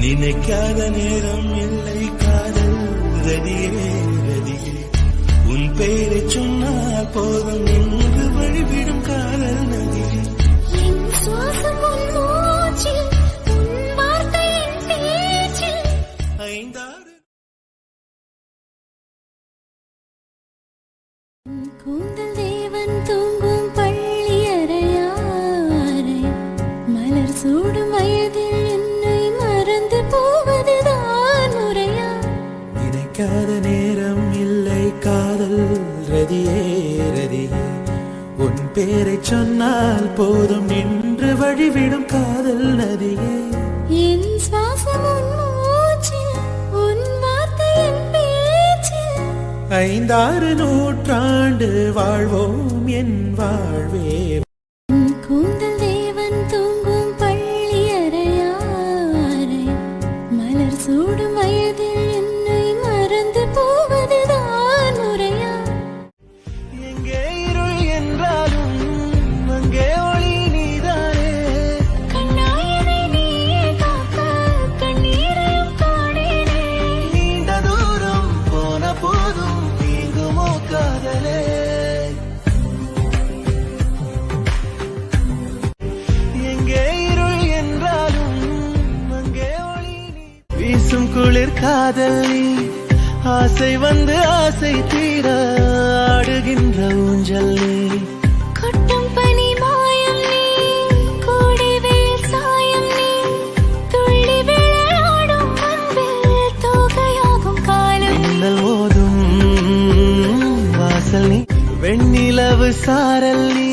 நினைக்காத நேரம் இல்லை காதல் ரதியே ரதியே உன் பெயரை சொன்னால் போதும் என்று வழிவிடும் காதல் நதியே கூந்தல் தேவன் தூங்கும் பள்ளி அறையாரை மலர் சூடும் வயதில் என்னை மறந்து போவதுதான் முறையா நினைக்காத நேரம் இல்லை காதல் ரதியே ரதியே உன் பேரை சொன்னால் போதும் நின்று வழிவிடும் காதல் நதியே என் சுவாசம் உன் மூச்சில் உன் வார்த்தை என் பேச்சில் 5-6 நூற்றாண்டு வாழ்வோம் என் வாழ்வே கூந்தல் தேவன் தூங்கும் பள்ளி அறையாரை மலர் சூடும் வயதில் என்னை மறந்து போவதுதான் முறையா எங்கே இருள் என்றாலும் அங்கே ஒளி நீதானே கண்ணாயனை நீயே காக்க கண்ணீரையும் காணேனே நீண்ட தூரம் போன போதும் நீங்குமோ காதலே எங்கே இருள் என்றாலும் அங்கே ஒளி வீசும் குளிர் காதல் நீ ஆசை வந்து ஆசை தீர ஆடுகின்ற ஊஞ்சல் நீ கொட்டும் பனி மாயம் நீ கோடை வெயில் சாயம் நீ துள்ளி விளையாடும் அன்பில் தோகையாகும் காலம் மின்னல் மோதும் வாசல் நீ வெண்ணிலவு சாரல் நீ